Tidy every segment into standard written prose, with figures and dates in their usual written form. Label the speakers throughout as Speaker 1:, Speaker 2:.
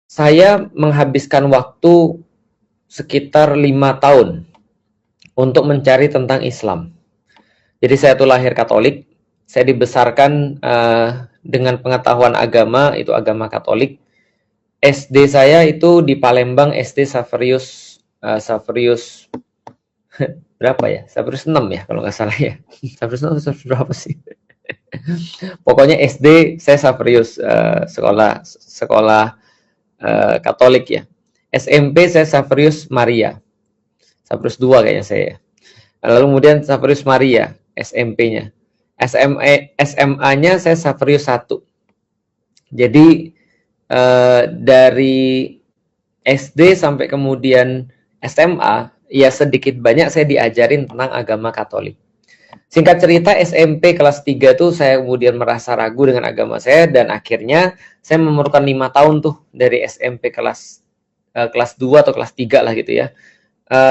Speaker 1: Saya menghabiskan waktu sekitar 5 tahun untuk mencari tentang Islam. Jadi saya tuh lahir Katolik, saya dibesarkan dengan pengetahuan agama, itu agama Katolik. SD saya itu di Palembang, SD Saverius berapa ya? Saverius 6 ya kalau nggak salah ya. Saverius 6 Saverius berapa sih? Pokoknya SD saya Saverius, sekolah Katolik ya. SMP saya Saverius Maria. Saverius 2 kayaknya saya. Lalu kemudian Saverius Maria SMP-nya. SMA-nya saya Saverius 1. Jadi dari SD sampai kemudian SMA, ya sedikit banyak saya diajarin tentang agama Katolik. Singkat cerita, SMP kelas 3 tuh saya kemudian merasa ragu dengan agama saya, dan akhirnya saya memerlukan 5 tahun tuh dari SMP kelas 2 atau kelas 3 lah gitu ya,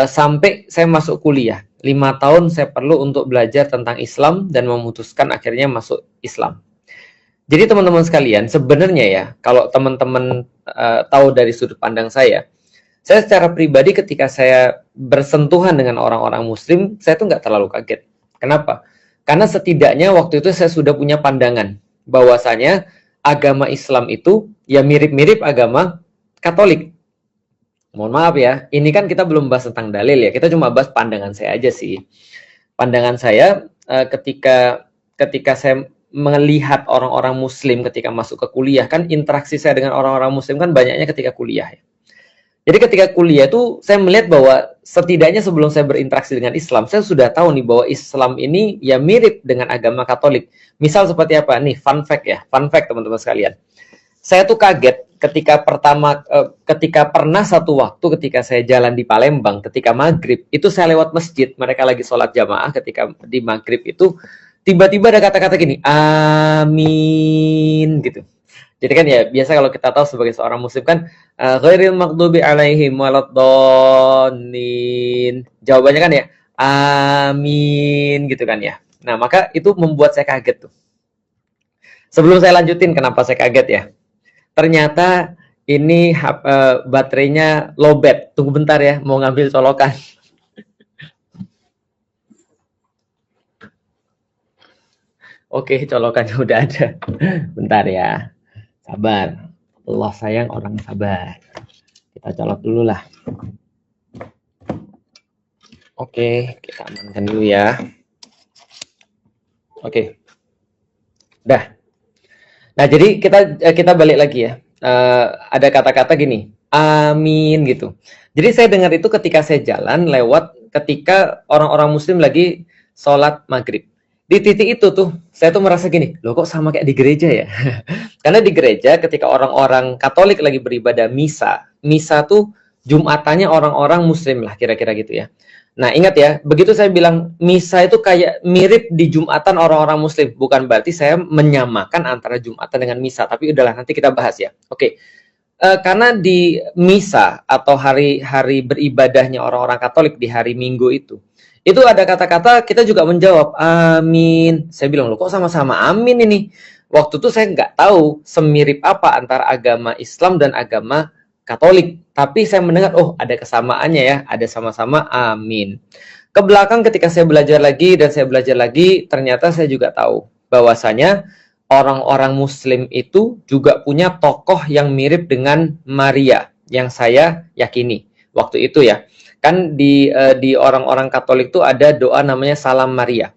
Speaker 1: sampai saya masuk kuliah. 5 tahun saya perlu untuk belajar tentang Islam dan memutuskan akhirnya masuk Islam. Jadi teman-teman sekalian, sebenarnya ya, kalau teman-teman tahu dari sudut pandang saya secara pribadi ketika saya bersentuhan dengan orang-orang Muslim, saya tuh nggak terlalu kaget. Kenapa? Karena setidaknya waktu itu saya sudah punya pandangan bahwasanya agama Islam itu ya mirip-mirip agama Katolik. Mohon maaf ya, ini kan kita belum bahas tentang dalil ya, kita cuma bahas pandangan saya aja sih. Pandangan saya ketika saya melihat orang-orang Muslim ketika masuk ke kuliah, kan interaksi saya dengan orang-orang Muslim kan banyaknya ketika kuliah ya. Jadi ketika kuliah itu saya melihat bahwa setidaknya sebelum saya berinteraksi dengan Islam, saya sudah tahu nih bahwa Islam ini ya mirip dengan agama Katolik. Misal seperti apa nih, fun fact ya, fun fact teman-teman sekalian. Saya tuh kaget ketika pernah satu waktu ketika saya jalan di Palembang, ketika maghrib, itu saya lewat masjid, mereka lagi sholat jamaah, ketika di maghrib itu, tiba-tiba ada kata-kata gini, amin, gitu. Jadi kan ya, biasa kalau kita tahu sebagai seorang muslim kan, ghairil maghdubi alaihim waladdallin. Jawabannya kan ya, amin, gitu kan ya. Nah, maka itu membuat saya kaget tuh. Sebelum saya lanjutin, kenapa saya kaget ya? Ternyata ini baterainya lowbat. Tunggu bentar ya, mau ngambil colokan. Oke, colokannya udah ada. Bentar ya. Sabar. Allah sayang orang sabar. Kita colok dulu lah. Oke, kita amankan dulu ya. Oke. Dah. Nah, jadi kita balik lagi ya. Ada kata-kata gini, amin gitu. Jadi saya dengar itu ketika saya jalan lewat ketika orang-orang muslim lagi sholat maghrib. Di titik itu tuh, saya tuh merasa gini, loh kok sama kayak di gereja ya? Karena di gereja ketika orang-orang Katolik lagi beribadah misa tuh Jumatannya orang-orang muslim lah, kira-kira gitu ya. Nah, ingat ya, begitu saya bilang misa itu kayak mirip di Jumatan orang-orang muslim, bukan berarti saya menyamakan antara Jumatan dengan misa, tapi udahlah nanti kita bahas ya. Oke. Karena di misa atau hari-hari beribadahnya orang-orang Katolik di hari Minggu itu ada kata-kata kita juga menjawab amin. Saya bilang, loh kok sama-sama amin ini? Waktu itu saya nggak tahu semirip apa antara agama Islam dan agama Katolik. Tapi saya mendengar, oh ada kesamaannya ya, ada sama-sama amin. Ke belakang ketika saya belajar lagi dan saya belajar lagi, ternyata saya juga tahu bahwasanya orang-orang Muslim itu juga punya tokoh yang mirip dengan Maria, yang saya yakini waktu itu ya. Kan di orang-orang Katolik itu ada doa namanya Salam Maria.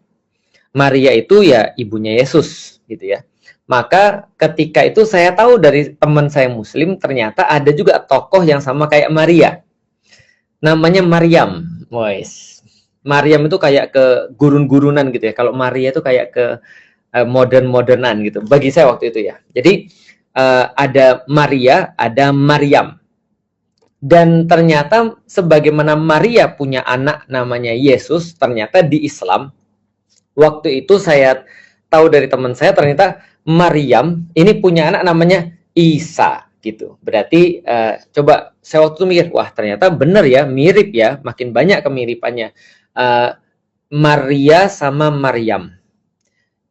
Speaker 1: Maria itu ya ibunya Yesus gitu ya. Maka ketika itu saya tahu dari teman saya Muslim, ternyata ada juga tokoh yang sama kayak Maria. Namanya Maryam. Wes. Maryam itu kayak ke gurun-gurunan gitu ya. Kalau Maria itu kayak ke modern-modernan gitu. Bagi saya waktu itu ya. Jadi ada Maria, ada Maryam. Dan ternyata sebagaimana Maria punya anak namanya Yesus, ternyata di Islam waktu itu saya tahu dari teman saya ternyata Maryam ini punya anak namanya Isa gitu. Berarti coba saya waktu itu mikir, wah ternyata benar ya, mirip ya, makin banyak kemiripannya. Maria sama Maryam,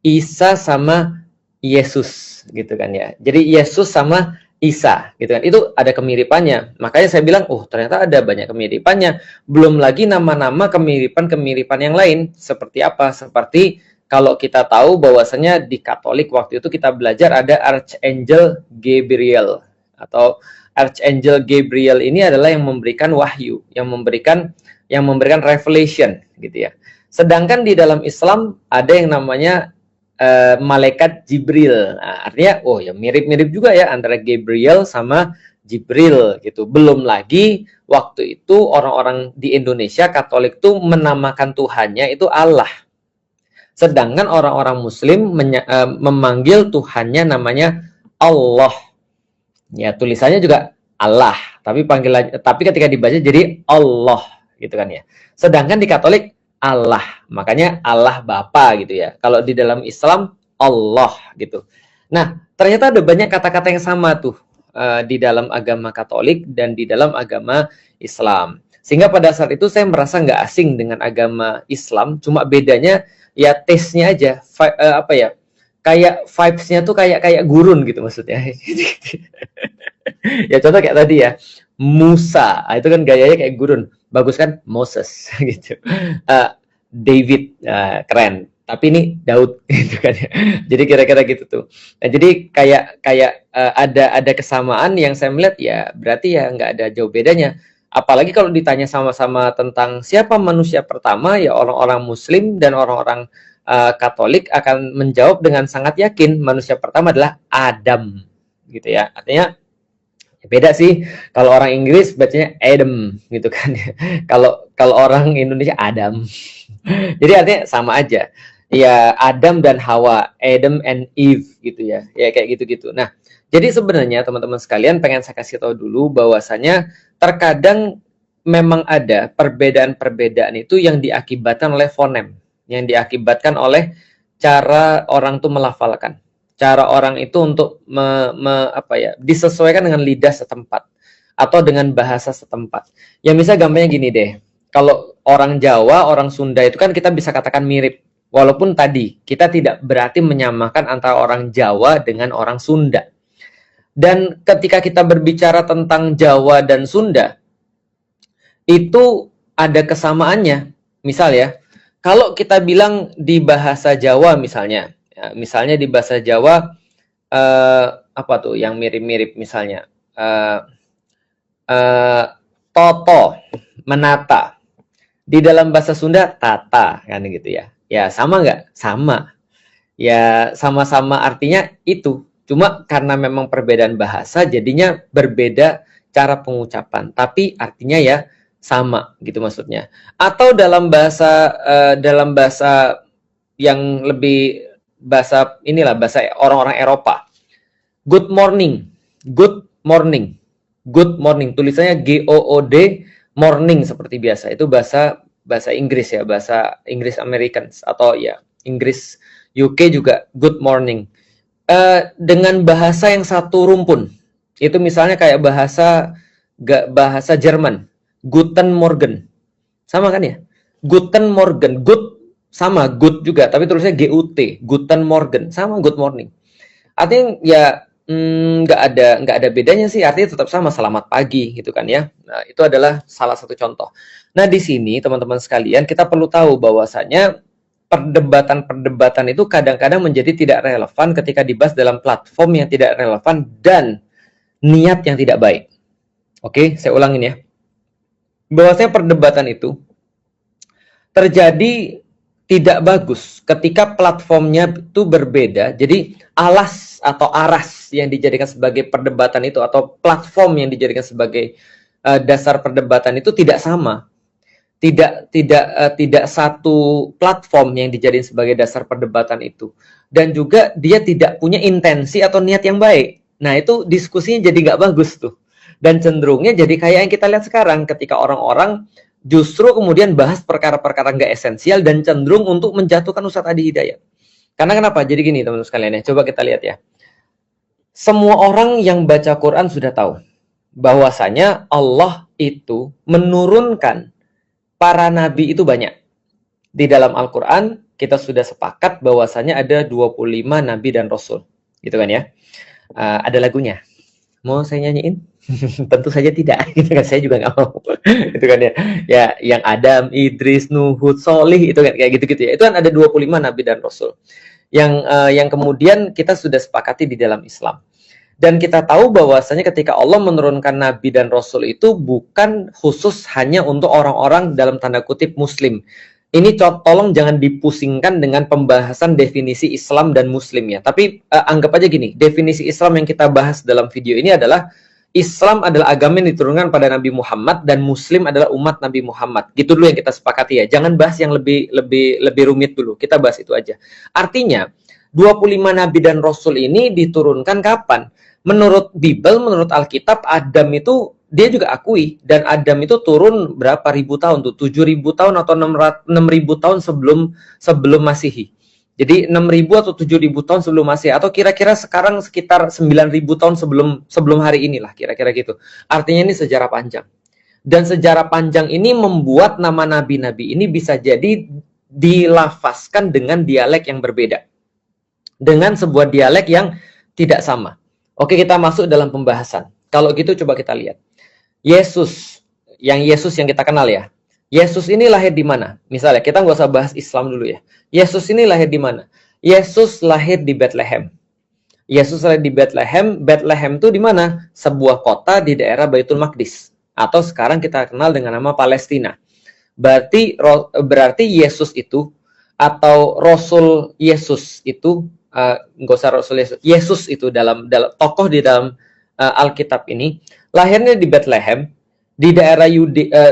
Speaker 1: Isa sama Yesus gitu kan ya. Jadi Yesus sama Isa, gitu kan. Itu ada kemiripannya. Makanya saya bilang, oh ternyata ada banyak kemiripannya. Belum lagi nama-nama kemiripan-kemiripan yang lain. Seperti apa? Seperti kalau kita tahu bahwasanya di Katolik waktu itu kita belajar ada Archangel Gabriel. Atau Archangel Gabriel ini adalah yang memberikan wahyu, yang memberikan revelation, gitu ya. Sedangkan di dalam Islam ada yang namanya malaikat Jibril. Nah, artinya, oh ya mirip-mirip juga ya antara Gabriel sama Jibril gitu. Belum lagi waktu itu orang-orang di Indonesia Katolik tuh menamakan Tuhannya itu Allah. Sedangkan orang-orang Muslim memanggil Tuhannya namanya Allah. Ya tulisannya juga Allah, tapi ketika dibaca jadi Allah gitu kan ya. Sedangkan di Katolik Allah, makanya Allah Bapa gitu ya. Kalau di dalam Islam Allah gitu. Nah, ternyata ada banyak kata-kata yang sama tuh di dalam agama Katolik dan di dalam agama Islam. Sehingga pada saat itu saya merasa nggak asing dengan agama Islam, cuma bedanya ya taste-nya aja, apa ya? Kayak vibes-nya tuh kayak gurun gitu maksudnya. Ya contoh kayak tadi ya, Musa, itu kan gayanya kayak gurun. Bagus kan Moses gitu. David, keren. Tapi ini Daud gitu kan ya. Jadi kira-kira gitu tuh. Nah, jadi kayak ada kesamaan yang saya melihat ya berarti ya nggak ada jauh bedanya. Apalagi kalau ditanya sama-sama tentang siapa manusia pertama, ya orang-orang Muslim dan orang-orang Katolik akan menjawab dengan sangat yakin manusia pertama adalah Adam, gitu ya. Artinya beda sih, kalau orang Inggris bacanya Adam gitu kan. Kalau orang Indonesia Adam. Jadi artinya sama aja. Ya Adam dan Hawa, Adam and Eve gitu ya. Ya kayak gitu-gitu. Nah, jadi sebenarnya teman-teman sekalian pengen saya kasih tahu dulu bahwasanya terkadang memang ada perbedaan-perbedaan itu yang diakibatkan oleh fonem, yang diakibatkan oleh cara orang tuh melafalkan. Cara orang itu untuk disesuaikan dengan lidah setempat atau dengan bahasa setempat. Ya misalnya gampangnya gini deh. Kalau orang Jawa, orang Sunda itu kan kita bisa katakan mirip. Walaupun tadi kita tidak berarti menyamakan antara orang Jawa dengan orang Sunda. Dan ketika kita berbicara tentang Jawa dan Sunda, itu ada kesamaannya. Misal ya, kalau kita bilang di bahasa Jawa misalnya, ya, misalnya di bahasa Jawa apa tuh yang mirip-mirip misalnya toto, menata. Di dalam bahasa Sunda tata kan gitu ya. Ya sama nggak? Sama. Ya sama-sama artinya itu. Cuma karena memang perbedaan bahasa jadinya berbeda cara pengucapan. Tapi artinya ya sama gitu maksudnya. Atau dalam bahasa yang lebih bahasa orang-orang Eropa. Good morning. Good morning. Good morning. Tulisannya G-O-O-D morning seperti biasa. Itu bahasa Inggris ya, bahasa Inggris Americans atau ya Inggris UK juga good morning. Dengan bahasa yang satu rumpun. Itu misalnya kayak bahasa Jerman, Guten Morgen. Sama kan ya? Guten Morgen, good sama good juga, tapi tulisnya GUT, Guten Morgen, sama good morning. Artinya ya nggak ada bedanya sih, artinya tetap sama selamat pagi gitu kan ya. Nah, itu adalah salah satu contoh. Nah, di sini teman-teman sekalian kita perlu tahu bahwasanya perdebatan-perdebatan itu kadang-kadang menjadi tidak relevan ketika dibahas dalam platform yang tidak relevan dan niat yang tidak baik. Oke, saya ulangin ya. Bahwasanya perdebatan itu terjadi tidak bagus ketika platformnya itu berbeda. Jadi alas atau aras yang dijadikan sebagai perdebatan itu atau platform yang dijadikan sebagai dasar perdebatan itu tidak sama. Tidak satu platform yang dijadikan sebagai dasar perdebatan itu. Dan juga dia tidak punya intensi atau niat yang baik. Nah, itu diskusinya jadi nggak bagus tuh. Dan cenderungnya jadi kayak yang kita lihat sekarang ketika orang-orang justru kemudian bahas perkara-perkara nggak esensial dan cenderung untuk menjatuhkan Ustadz Adi Hidayat. Karena kenapa? Jadi gini teman-teman sekalian ya, coba kita lihat ya. Semua orang yang baca Quran sudah tahu bahwasanya Allah itu menurunkan para nabi itu banyak. Di dalam Al-Quran kita sudah sepakat bahwasanya ada 25 nabi dan rasul. Gitu kan ya. Ada lagunya. Mau saya nyanyiin? Tentu saja tidak, gitu kan, saya juga nggak mau. Itu kan ya. Ya, yang Adam, Idris, Nuh, Hud, Solih, itu kan kayak gitu-gitu ya. Itu kan ada 25 nabi dan rasul. Yang kemudian kita sudah sepakati di dalam Islam. Dan kita tahu bahwasanya ketika Allah menurunkan nabi dan rasul itu bukan khusus hanya untuk orang-orang dalam tanda kutip muslim. Ini tolong jangan dipusingkan dengan pembahasan definisi Islam dan muslim ya. Tapi anggap aja gini, definisi Islam yang kita bahas dalam video ini adalah Islam adalah agama yang diturunkan pada Nabi Muhammad dan Muslim adalah umat Nabi Muhammad. Gitu dulu yang kita sepakati ya. Jangan bahas yang lebih rumit dulu. Kita bahas itu aja. Artinya 25 nabi dan rasul ini diturunkan kapan? Menurut Bible, menurut Alkitab, Adam itu dia juga akui, dan Adam itu turun berapa ribu tahun tuh? 7.000 tahun atau 6.000 tahun sebelum Masehi. Jadi 6.000 atau 7.000 tahun sebelum Masehi, atau kira-kira sekarang sekitar 9.000 tahun sebelum hari inilah, kira-kira gitu. Artinya ini sejarah panjang. Dan sejarah panjang ini membuat nama nabi-nabi ini bisa jadi dilafazkan dengan dialek yang berbeda. Dengan sebuah dialek yang tidak sama. Oke, kita masuk dalam pembahasan. Kalau gitu coba kita lihat. Yesus yang kita kenal ya. Yesus ini lahir di mana? Misalnya, kita nggak usah bahas Islam dulu ya. Yesus ini lahir di mana? Yesus lahir di Bethlehem. Yesus lahir di Bethlehem. Bethlehem itu di mana? Sebuah kota di daerah Baitul Maqdis. Atau sekarang kita kenal dengan nama Palestina. Berarti Yesus itu, atau Rasul Yesus itu, nggak usah Rasul Yesus. Yesus itu dalam tokoh di dalam Alkitab ini, lahirnya di Bethlehem, di daerah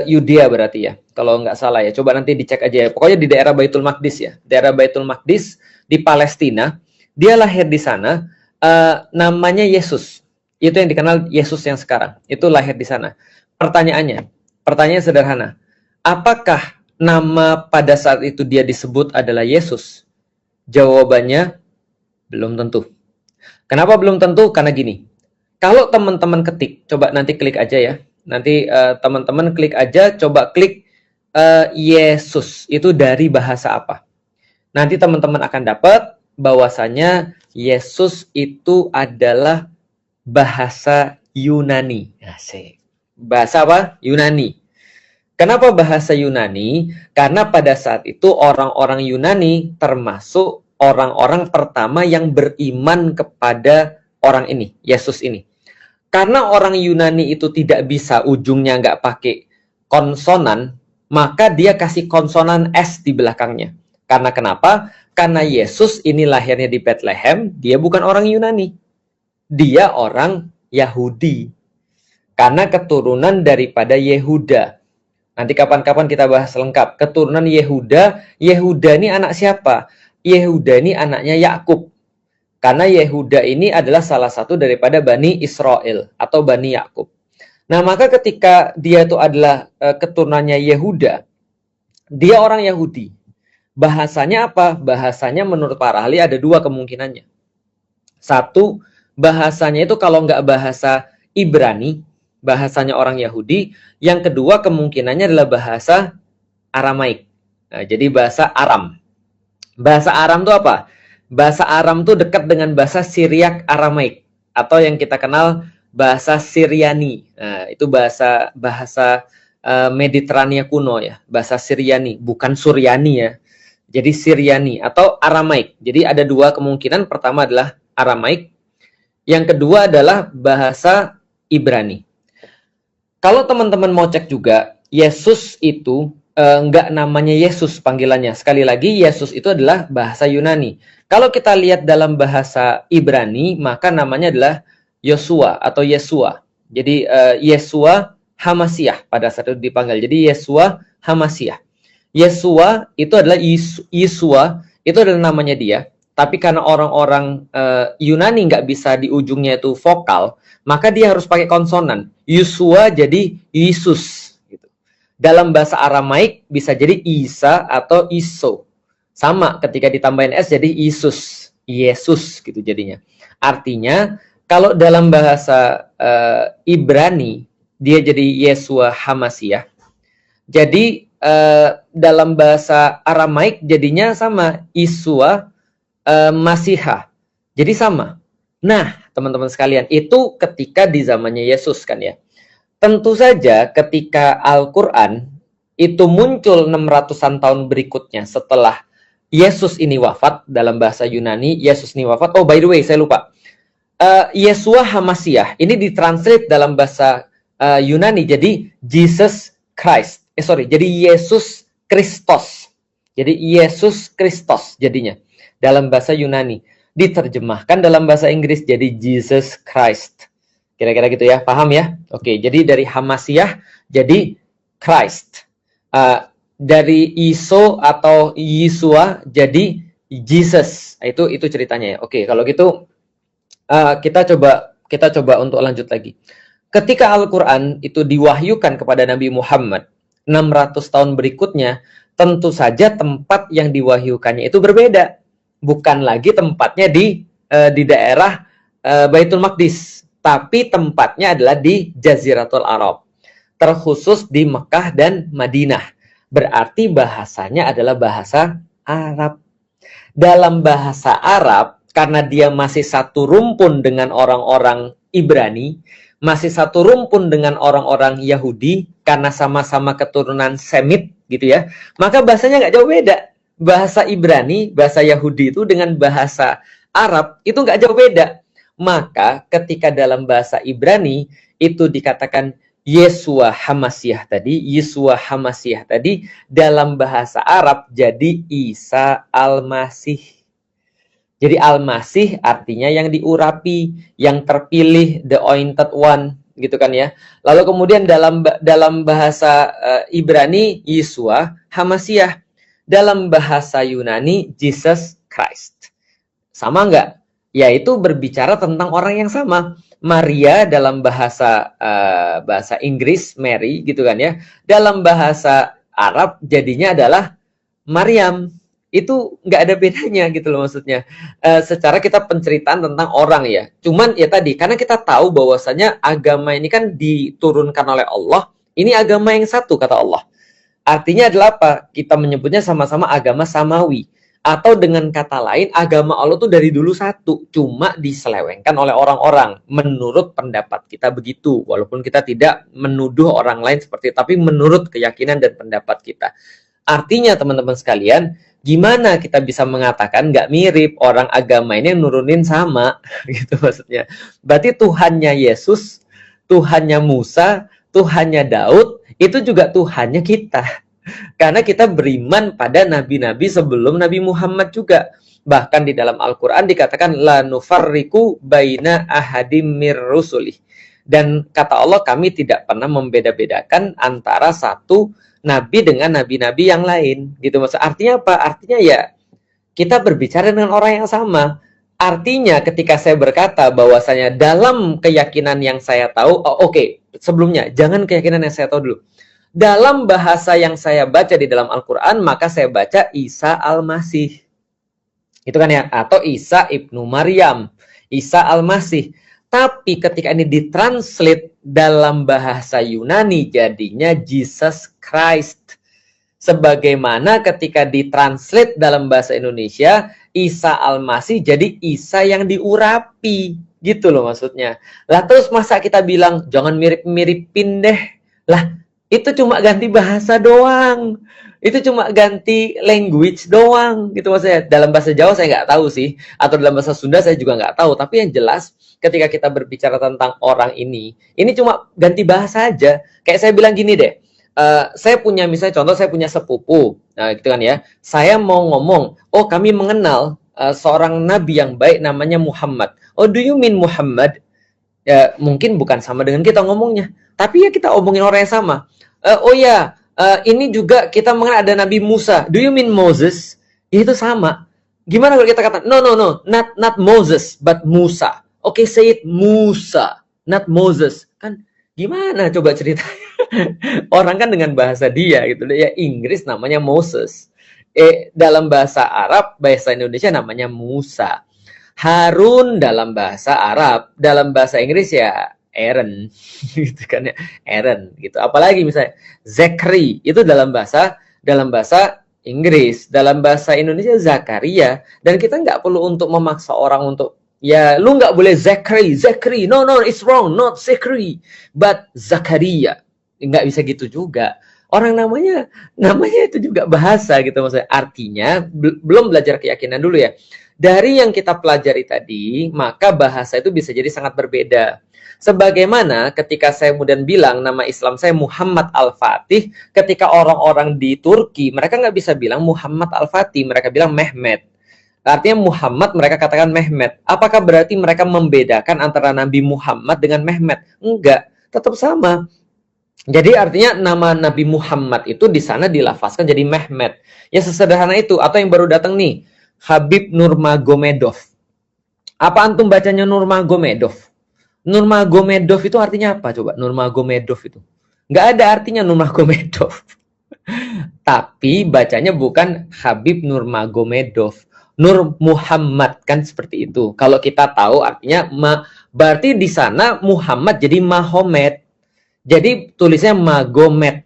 Speaker 1: Yudea berarti ya, kalau nggak salah ya. Coba nanti dicek aja ya. Pokoknya di daerah Baitul Maqdis ya. Daerah Baitul Maqdis di Palestina. Dia lahir di sana, namanya Yesus. Itu yang dikenal Yesus yang sekarang. Itu lahir di sana. Pertanyaan sederhana. Apakah nama pada saat itu dia disebut adalah Yesus? Jawabannya belum tentu. Kenapa belum tentu? Karena gini. Kalau teman-teman ketik, coba nanti klik aja ya. Nanti teman-teman klik aja, coba klik Yesus. Itu dari bahasa apa? Nanti teman-teman akan dapat bahwasanya Yesus itu adalah bahasa Yunani. Asik. Bahasa apa? Yunani. Kenapa bahasa Yunani? Karena pada saat itu orang-orang Yunani termasuk orang-orang pertama yang beriman kepada orang ini, Yesus ini. Karena orang Yunani itu tidak bisa ujungnya nggak pakai konsonan, maka dia kasih konsonan S di belakangnya. Karena kenapa? Karena Yesus ini lahirnya di Bethlehem, dia bukan orang Yunani. Dia orang Yahudi. Karena keturunan daripada Yehuda. Nanti kapan-kapan kita bahas lengkap. Keturunan Yehuda, Yehuda ini anak siapa? Yehuda ini anaknya Yakub. Karena Yehuda ini adalah salah satu daripada Bani Israel atau Bani Yakub. Nah, maka ketika dia itu adalah keturunannya Yehuda, dia orang Yahudi. Bahasanya apa? Bahasanya menurut para ahli ada dua kemungkinannya. Satu, bahasanya itu kalau nggak bahasa Ibrani, bahasanya orang Yahudi. Yang kedua kemungkinannya adalah bahasa Aramaik. Nah, jadi bahasa Aram. Bahasa Aram itu apa? Bahasa Aram itu dekat dengan bahasa Syriak Aramaik, atau yang kita kenal bahasa Syriani. Nah, itu bahasa Mediterania kuno ya, bahasa Syriani, bukan Suryani ya. Jadi Syriani atau Aramaik. Jadi ada dua kemungkinan. Pertama adalah Aramaik, yang kedua adalah bahasa Ibrani. Kalau teman-teman mau cek juga, Yesus itu enggak namanya Yesus panggilannya. Sekali lagi, Yesus itu adalah bahasa Yunani. Kalau kita lihat dalam bahasa Ibrani, maka namanya adalah Yosua atau Yesua. Jadi Yesua Hamasiah pada saat itu dipanggil. Jadi Yesua Hamasiah. Yesua itu adalah Yesua, itu adalah namanya dia. Tapi karena orang-orang Yunani nggak bisa di ujungnya itu vokal, maka dia harus pakai konsonan. Yesua jadi Yesus. Dalam bahasa Aramaik bisa jadi Isa atau Iso. Sama ketika ditambahin S jadi Yesus. Yesus gitu jadinya. Artinya kalau dalam bahasa Ibrani dia jadi Yesua Hamasiah. Jadi dalam bahasa Aramaik jadinya sama Isua Masiha. Jadi sama. Nah, teman-teman sekalian, itu ketika di zamannya Yesus kan ya. Tentu saja ketika Al-Quran itu muncul 600-an tahun berikutnya setelah Yesus ini wafat, dalam bahasa Yunani, Yesus ini wafat. Oh, by the way, saya lupa. Yesua Hamasiah, ini ditranslate dalam bahasa Yunani, jadi Jesus Christ. Jadi Yesus Kristus. Jadi Yesus Kristus jadinya dalam bahasa Yunani. Diterjemahkan dalam bahasa Inggris jadi Jesus Christ. Kira-kira gitu ya, paham ya? Oke, jadi dari Hamasiah jadi Christ. Dari Iso atau Yesua jadi Jesus. Itu ceritanya ya. Oke, kalau gitu kita coba untuk lanjut lagi. Ketika Al-Quran itu diwahyukan kepada Nabi Muhammad 600 tahun berikutnya, tentu saja tempat yang diwahyukannya itu berbeda. Bukan lagi tempatnya di daerah Baitul Maqdis, tapi tempatnya adalah di Jaziratul Arab, terkhusus di Mekah dan Madinah. Berarti bahasanya adalah bahasa Arab. Dalam bahasa Arab, karena dia masih satu rumpun dengan orang-orang Ibrani, masih satu rumpun dengan orang-orang Yahudi, karena sama-sama keturunan Semit gitu ya, maka bahasanya nggak jauh beda. Bahasa Ibrani, bahasa Yahudi itu dengan bahasa Arab itu nggak jauh beda. Maka ketika dalam bahasa Ibrani itu dikatakan Yesua Hamasiah tadi, dalam bahasa Arab jadi Isa Al-Masih. Jadi Al-Masih artinya yang diurapi, yang terpilih, the anointed one, gitu kan ya. Lalu kemudian dalam bahasa Ibrani Yesua Hamasiah, dalam bahasa Yunani Jesus Christ. Sama nggak? Yaitu berbicara tentang orang yang sama. Maria dalam bahasa Inggris Mary gitu kan ya. Dalam bahasa Arab jadinya adalah Maryam. Itu nggak ada bedanya gitu loh maksudnya. Secara kita penceritaan tentang orang ya. Cuman ya tadi, karena kita tahu bahwasanya agama ini kan diturunkan oleh Allah. Ini agama yang satu kata Allah. Artinya adalah apa? Kita menyebutnya sama-sama agama samawi. Atau dengan kata lain, agama Allah itu dari dulu satu. Cuma diselewengkan oleh orang-orang. Menurut pendapat kita begitu. Walaupun kita tidak menuduh orang lain seperti itu. Tapi menurut keyakinan dan pendapat kita. Artinya teman-teman sekalian, gimana kita bisa mengatakan nggak mirip, orang agama ini nurunin sama. Gitu maksudnya. Berarti Tuhannya Yesus, Tuhannya Musa, Tuhannya Daud, itu juga Tuhannya kita. Karena kita beriman pada nabi-nabi sebelum Nabi Muhammad juga. Bahkan di dalam Al-Quran dikatakan la nufarriqu baina ahadim mir rusulih. Dan kata Allah, kami tidak pernah membeda-bedakan antara satu nabi dengan nabi-nabi yang lain. Gitu maksudnya. Artinya apa? Artinya ya kita berbicara dengan orang yang sama. Artinya ketika saya berkata bahwasanya dalam keyakinan yang saya tahu, sebelumnya jangan keyakinan yang saya tahu dulu. Dalam bahasa yang saya baca di dalam Al-Quran, maka saya baca Isa Al-Masih. Itu kan ya, atau Isa Ibnu Maryam, Isa Al-Masih. Tapi ketika ini ditranslate dalam bahasa Yunani, jadinya Jesus Christ. Sebagaimana ketika ditranslate dalam bahasa Indonesia, Isa Al-Masih jadi Isa yang diurapi. Gitu loh maksudnya. Lah terus masa kita bilang, jangan mirip-miripin deh. Lah, itu cuma ganti bahasa doang. Itu cuma ganti language doang. Gitu maksudnya. Dalam bahasa Jawa saya nggak tahu sih. Atau dalam bahasa Sunda saya juga nggak tahu. Tapi yang jelas, ketika kita berbicara tentang orang ini cuma ganti bahasa aja. Kayak saya bilang gini deh. Saya punya misalnya contoh, saya punya sepupu, nah gitu kan ya. Saya mau ngomong, oh kami mengenal seorang nabi yang baik namanya Muhammad. Oh, do you mean Muhammad? Ya, mungkin bukan sama dengan kita ngomongnya, tapi ya kita omongin orang yang sama. Ini juga kita mengenal ada Nabi Musa. Do you mean Moses? Ya, itu sama. Gimana kalau kita kata no, not Moses, but Musa. Okay, say it Musa, not Moses. Kan gimana coba ceritanya? Orang kan dengan bahasa dia gitu ya, Inggris namanya Moses. Dalam bahasa Arab, bahasa Indonesia namanya Musa. Harun dalam bahasa Arab, dalam bahasa Inggris ya Aaron gitu kan ya, Aaron gitu. Apalagi misalnya Zachary itu dalam bahasa Inggris, dalam bahasa Indonesia Zakaria. Dan kita nggak perlu untuk memaksa orang untuk Ya, lu nggak boleh Zachary. No, no, it's wrong. Not Zachary, but Zakaria. Nggak bisa gitu juga. Orang namanya itu juga bahasa gitu maksudnya. Artinya belum belajar keyakinan dulu ya. Dari yang kita pelajari tadi, maka bahasa itu bisa jadi sangat berbeda. Sebagaimana ketika saya kemudian bilang nama Islam saya Muhammad Al-Fatih, ketika orang-orang di Turki, mereka nggak bisa bilang Muhammad Al-Fatih, mereka bilang Mehmet. Artinya Muhammad mereka katakan Mehmet. Apakah berarti mereka membedakan antara Nabi Muhammad dengan Mehmet? Enggak, tetap sama. Jadi artinya nama Nabi Muhammad itu di sana dilafazkan jadi Mehmet. Ya sesederhana itu. Atau yang baru datang nih, Habib Nurmagomedov. Apa antum bacanya Nurmagomedov? Nurmagomedov itu artinya apa coba? Nurmagomedov itu. Nggak ada artinya Nurmagomedov. Tapi bacanya bukan Habib Nurmagomedov. Nur Muhammad kan seperti itu. Kalau kita tahu artinya berarti di sana Muhammad jadi Mahomet. Jadi tulisnya Magomed,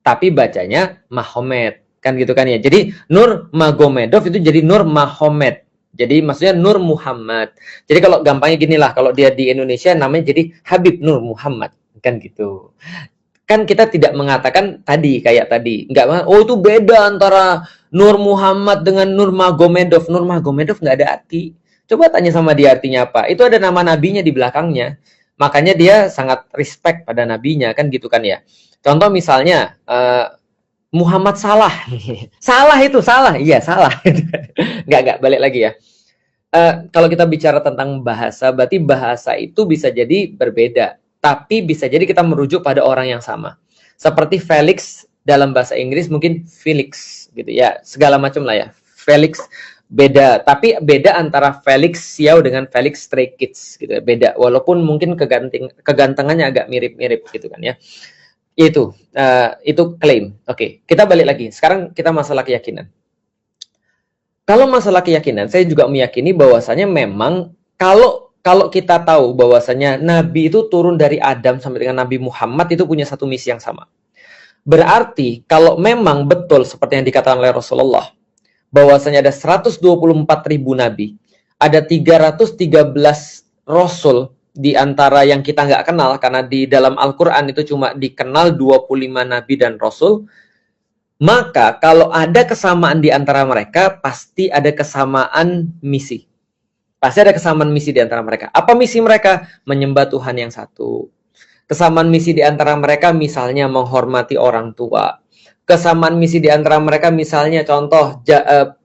Speaker 1: tapi bacanya Mahomet. Kan gitu kan ya. Jadi Nur Magomedov itu jadi Nur Mahomet. Jadi maksudnya Nur Muhammad. Jadi kalau gampangnya gini lah, kalau dia di Indonesia namanya jadi Habib Nur Muhammad. Kan gitu. Kan kita tidak mengatakan tadi kayak tadi, nggak, oh itu beda antara Nur Muhammad dengan Nur Magomedov. Nur Magomedov nggak ada arti. Coba tanya sama dia artinya apa. Itu ada nama nabinya di belakangnya. Makanya dia sangat respect pada nabinya, kan gitu kan ya. Contoh misalnya Muhammad Salah. Salah itu salah, iya salah. Nggak balik lagi ya. Kalau kita bicara tentang bahasa, berarti bahasa itu bisa jadi berbeda. Tapi bisa jadi kita merujuk pada orang yang sama. Seperti Felix dalam bahasa Inggris mungkin Felix gitu ya. Segala macam lah ya. Felix beda, tapi beda antara Felix Xiao dengan Felix Stray Kids gitu ya. Beda walaupun mungkin kegantengannya agak mirip-mirip gitu kan ya. Itu klaim. Oke, kita balik lagi. Sekarang kita masalah keyakinan. Kalau masalah keyakinan, saya juga meyakini bahwasanya memang kalau kita tahu bahwasanya Nabi itu turun dari Adam sampai dengan Nabi Muhammad itu punya satu misi yang sama. Berarti kalau memang betul seperti yang dikatakan oleh Rasulullah, bahwasanya ada 124.000 Nabi, ada 313 Rasul di antara yang kita nggak kenal, karena di dalam Al-Quran itu cuma dikenal 25 Nabi dan Rasul, maka kalau ada kesamaan di antara mereka, pasti ada kesamaan misi. Pasti ada kesamaan misi di antara mereka. Apa misi mereka? Menyembah Tuhan yang satu. Kesamaan misi di antara mereka misalnya menghormati orang tua. Kesamaan misi di antara mereka misalnya contoh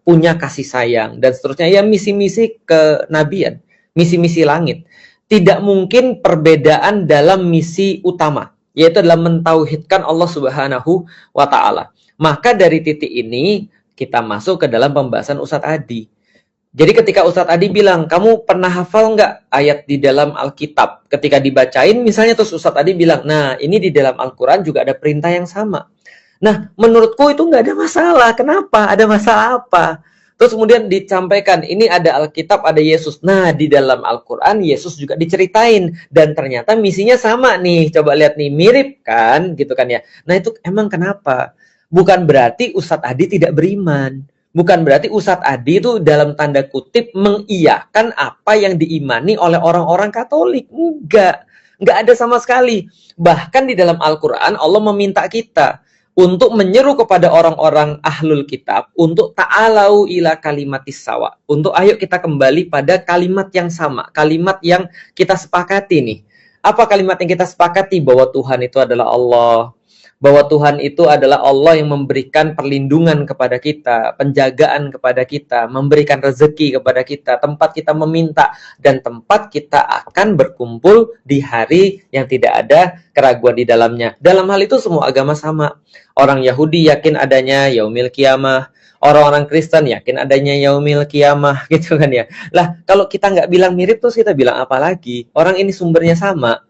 Speaker 1: punya kasih sayang dan seterusnya. Ya misi-misi kenabian, misi-misi langit. Tidak mungkin perbedaan dalam misi utama, yaitu adalah mentauhidkan Allah Subhanahu wa Ta'ala. Maka dari titik ini kita masuk ke dalam pembahasan Ustadz Adi. Jadi ketika Ustadz Adi bilang, kamu pernah hafal nggak ayat di dalam Alkitab? Ketika dibacain misalnya terus Ustadz Adi bilang, nah ini di dalam Al-Quran juga ada perintah yang sama. Nah menurutku itu nggak ada masalah. Kenapa? Ada masalah apa? Terus kemudian disampaikan, ini ada Alkitab, ada Yesus. Nah di dalam Al-Quran Yesus juga diceritain. Dan ternyata misinya sama nih. Coba lihat nih, mirip kan? Gitu kan ya. Nah itu emang kenapa? Bukan berarti Ustadz Adi tidak beriman. Bukan berarti Ustadz Adi itu dalam tanda kutip mengiyakan apa yang diimani oleh orang-orang Katolik. Enggak ada sama sekali. Bahkan di dalam Al-Quran Allah meminta kita untuk menyeru kepada orang-orang ahlul kitab untuk ta'alau ila kalimatis sawa. Untuk ayo kita kembali pada kalimat yang sama. Kalimat yang kita sepakati nih. Apa kalimat yang kita sepakati? Bahwa Tuhan itu adalah Allah. Bahwa Tuhan itu adalah Allah yang memberikan perlindungan kepada kita, penjagaan kepada kita, memberikan rezeki kepada kita, tempat kita meminta, dan tempat kita akan berkumpul di hari yang tidak ada keraguan di dalamnya. Dalam hal itu semua agama sama. Orang Yahudi yakin adanya yaumil kiamah, orang-orang Kristen yakin adanya yaumil kiamah, gitu kan ya. Lah, kalau kita nggak bilang mirip, terus kita bilang apa lagi? Orang ini sumbernya sama.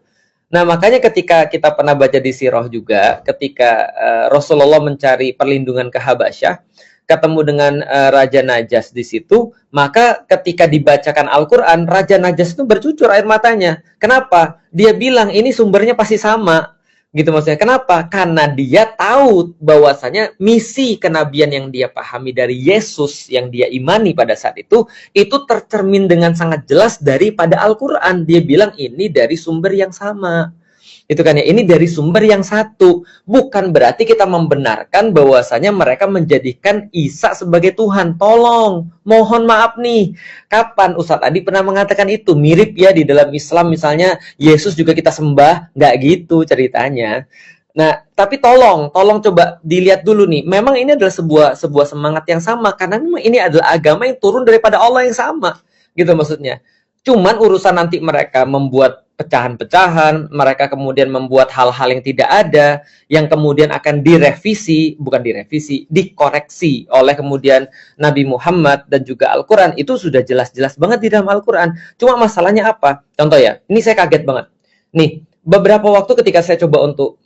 Speaker 1: Nah, makanya ketika kita pernah baca di Sirah juga, ketika Rasulullah mencari perlindungan ke Habasyah, ketemu dengan Raja Najas di situ, maka ketika dibacakan Al-Quran, Raja Najas itu bercucur air matanya. Kenapa? Dia bilang, ini sumbernya pasti sama. Gitu maksudnya. Kenapa? Karena dia tahu bahwasanya misi kenabian yang dia pahami dari Yesus yang dia imani pada saat itu tercermin dengan sangat jelas daripada Al-Qur'an. Dia bilang ini dari sumber yang sama. Itu kan ya, ini dari sumber yang satu. Bukan berarti kita membenarkan bahwasanya mereka menjadikan Isa sebagai Tuhan. Tolong, mohon maaf nih. Kapan Ustadz Adi pernah mengatakan itu? Mirip ya di dalam Islam misalnya Yesus juga kita sembah, nggak gitu ceritanya. Nah, tapi tolong coba dilihat dulu nih. Memang ini adalah sebuah semangat yang sama karena memang ini adalah agama yang turun daripada Allah yang sama. Gitu maksudnya. Cuman urusan nanti mereka membuat pecahan-pecahan, mereka kemudian membuat hal-hal yang tidak ada, yang kemudian akan dikoreksi oleh kemudian Nabi Muhammad dan juga Al-Quran, itu sudah jelas-jelas banget di dalam Al-Quran. Cuma masalahnya apa? Contoh ya, ini saya kaget banget. Nih, beberapa waktu ketika saya coba untuk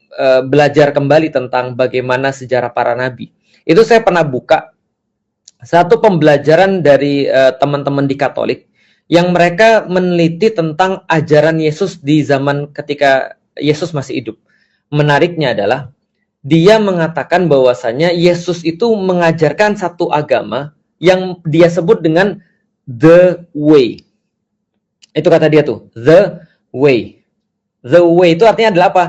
Speaker 1: belajar kembali tentang bagaimana sejarah para nabi, itu saya pernah buka satu pembelajaran dari teman-teman di Katolik, yang mereka meneliti tentang ajaran Yesus di zaman ketika Yesus masih hidup. Menariknya adalah dia mengatakan bahwasanya Yesus itu mengajarkan satu agama yang dia sebut dengan the way. Itu kata dia tuh, the way. The way itu artinya adalah apa?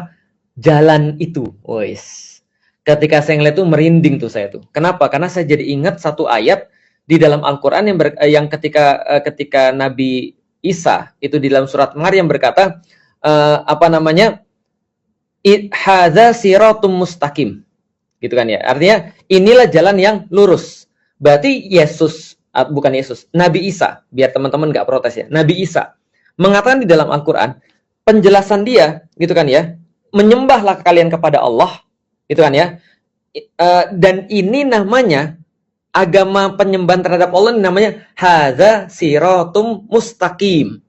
Speaker 1: Jalan itu. Wes. Ketika saya ngeliat tuh merinding tuh saya tuh. Kenapa? Karena saya jadi ingat satu ayat di dalam Al-Quran yang ketika Nabi Isa itu di dalam surat Maryam berkata hadza siratum mustaqim, gitu kan ya, artinya inilah jalan yang lurus. Berarti Nabi Isa, biar teman-teman nggak protes ya, Nabi Isa mengatakan di dalam Al-Quran, penjelasan dia gitu kan ya, menyembahlah kalian kepada Allah, gitu kan ya, dan ini namanya agama penyembahan terhadap Allah, ini namanya hadza siratum mustaqim.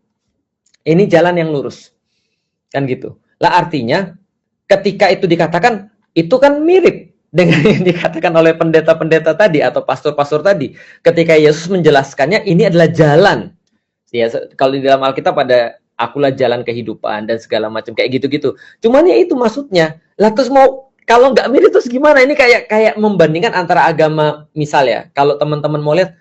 Speaker 1: Ini jalan yang lurus. Kan gitu. Lah artinya ketika itu dikatakan, itu kan mirip dengan yang dikatakan oleh pendeta-pendeta tadi atau pastor-pastor tadi. Ketika Yesus menjelaskannya, ini adalah jalan. Ya, kalau di dalam Alkitab ada akulah jalan kehidupan dan segala macam kayak gitu-gitu. Cuman ya itu maksudnya. Lah terus kalau nggak mirip terus gimana? Ini kayak membandingkan antara agama, misal ya, kalau teman-teman mau lihat,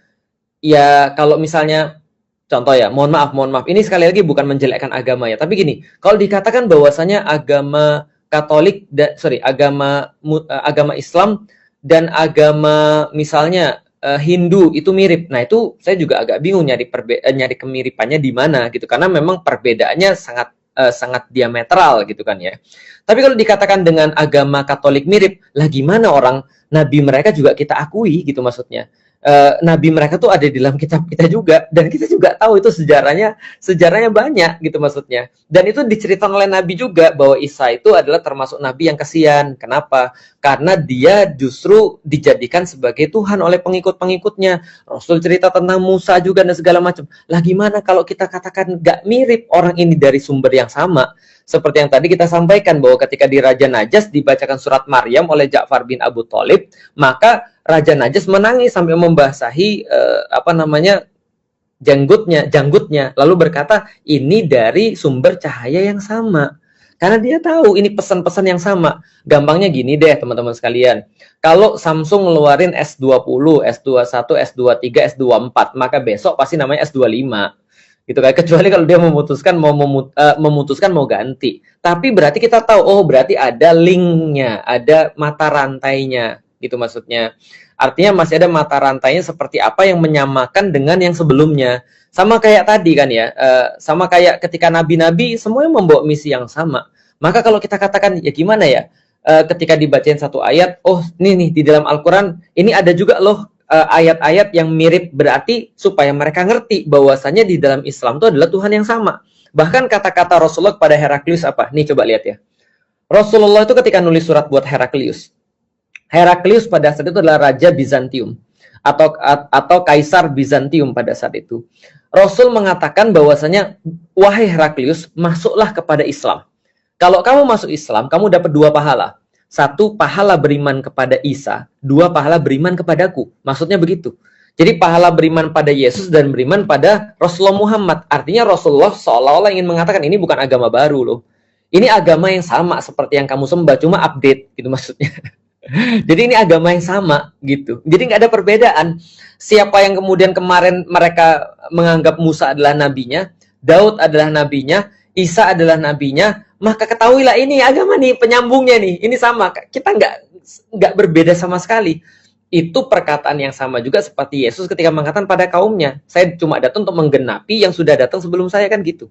Speaker 1: ya kalau misalnya, contoh ya, mohon maaf, ini sekali lagi bukan menjelekkan agama ya, tapi gini, kalau dikatakan bahwasanya agama Katolik, agama Islam dan agama misalnya Hindu itu mirip, nah itu saya juga agak bingung nyari kemiripannya di mana gitu, karena memang perbedaannya sangat diametral gitu kan ya. Tapi kalau dikatakan dengan agama Katolik mirip, lah gimana orang nabi mereka juga kita akui gitu maksudnya. Nabi mereka tuh ada di dalam kitab kita juga, dan kita juga tahu itu sejarahnya banyak gitu maksudnya. Dan itu diceritakan oleh Nabi juga bahwa Isa itu adalah termasuk nabi yang kasihan. Kenapa? Karena dia justru dijadikan sebagai Tuhan oleh pengikut-pengikutnya. Rasul cerita tentang Musa juga dan segala macam. Lah gimana kalau kita katakan gak mirip, orang ini dari sumber yang sama? Seperti yang tadi kita sampaikan bahwa ketika di Raja Najas dibacakan surat Maryam oleh Ja'far bin Abu Thalib, maka Raja Najas menangis sampai membasahi janggutnya, lalu berkata ini dari sumber cahaya yang sama. Karena dia tahu ini pesan-pesan yang sama. Gampangnya gini deh teman-teman sekalian. Kalau Samsung ngeluarin S20, S21, S23, S24, maka besok pasti namanya S25. Gitu kan, kecuali kalau dia memutuskan mau ganti. Tapi berarti kita tahu, oh berarti ada linknya, ada mata rantainya, gitu maksudnya. Artinya masih ada mata rantainya seperti apa yang menyamakan dengan yang sebelumnya. Sama kayak tadi kan ya, sama kayak ketika nabi-nabi semuanya membawa misi yang sama. Maka kalau kita katakan ya gimana ya, ketika dibacain satu ayat, oh nih di dalam Al-Quran ini ada juga loh ayat-ayat yang mirip, berarti supaya mereka ngerti bahwasanya di dalam Islam itu adalah Tuhan yang sama. Bahkan kata-kata Rasulullah kepada Heraklius apa? Nih coba lihat ya. Rasulullah itu ketika nulis surat buat Heraklius pada saat itu adalah Raja Bizantium atau Kaisar Bizantium pada saat itu. Rasul mengatakan bahwasanya, wahai Heraklius, masuklah kepada Islam. Kalau kamu masuk Islam, kamu dapat 2 pahala. 1 pahala beriman kepada Isa, 2 pahala beriman kepadaku. Maksudnya begitu. Jadi pahala beriman pada Yesus dan beriman pada Rasulullah Muhammad. Artinya Rasulullah seolah-olah ingin mengatakan ini bukan agama baru loh. Ini agama yang sama seperti yang kamu sembah, cuma update gitu maksudnya. Jadi ini agama yang sama gitu. Jadi nggak ada perbedaan. Siapa yang kemudian kemarin mereka menganggap Musa adalah nabinya, Daud adalah nabinya, Isa adalah nabinya, maka ketahuilah ini agama nih, penyambungnya nih, ini sama. Kita nggak berbeda sama sekali. Itu perkataan yang sama juga seperti Yesus ketika mengatakan pada kaumnya, saya cuma datang untuk menggenapi yang sudah datang sebelum saya, kan gitu.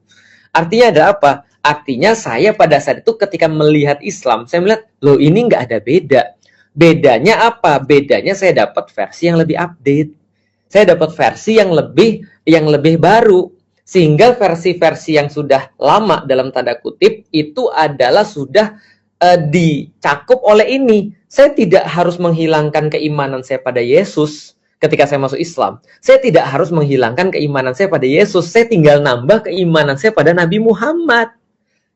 Speaker 1: Artinya ada apa? Artinya saya pada saat itu ketika melihat Islam, saya melihat, loh ini nggak ada beda. Bedanya apa? Bedanya saya dapat versi yang lebih update. Saya dapat versi yang lebih baru. Sehingga versi-versi yang sudah lama dalam tanda kutip itu adalah sudah dicakup oleh ini. Saya tidak harus menghilangkan keimanan saya pada Yesus ketika saya masuk Islam. Saya tidak harus menghilangkan keimanan saya pada Yesus. Saya tinggal nambah keimanan saya pada Nabi Muhammad.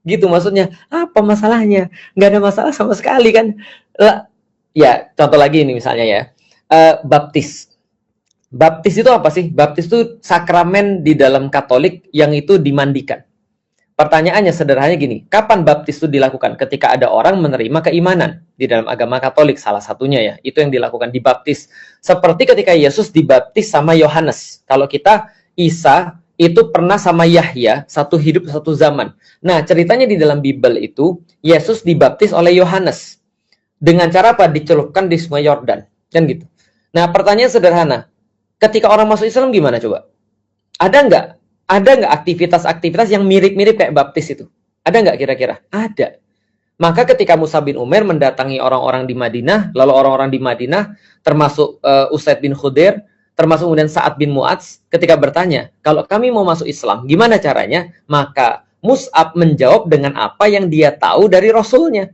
Speaker 1: Gitu maksudnya. Apa masalahnya? Nggak ada masalah sama sekali kan. Ya, contoh lagi ini misalnya ya. Baptis. Baptis itu apa sih? Baptis itu sakramen di dalam Katolik yang itu dimandikan. Pertanyaannya sederhananya gini, kapan baptis itu dilakukan? Ketika ada orang menerima keimanan di dalam agama Katolik, salah satunya ya, itu yang dilakukan, dibaptis. Seperti ketika Yesus dibaptis sama Yohanes. Kalau kita, Isa itu pernah sama Yahya, satu hidup satu zaman. Nah, ceritanya di dalam Bible itu, Yesus dibaptis oleh Yohanes. Dengan cara apa? Dicelupkan di Sungai Yordan. Kan gitu. Nah, pertanyaan sederhana, ketika orang masuk Islam gimana coba? Ada nggak aktivitas-aktivitas yang mirip-mirip kayak baptis itu? Ada nggak kira-kira? Ada. Maka ketika Musa bin Umair mendatangi orang-orang di Madinah, lalu orang-orang di Madinah, termasuk Usaid bin Khudair, termasuk kemudian Sa'ad bin Mu'adz, ketika bertanya, kalau kami mau masuk Islam, gimana caranya? Maka Mus'ab menjawab dengan apa yang dia tahu dari Rasulnya.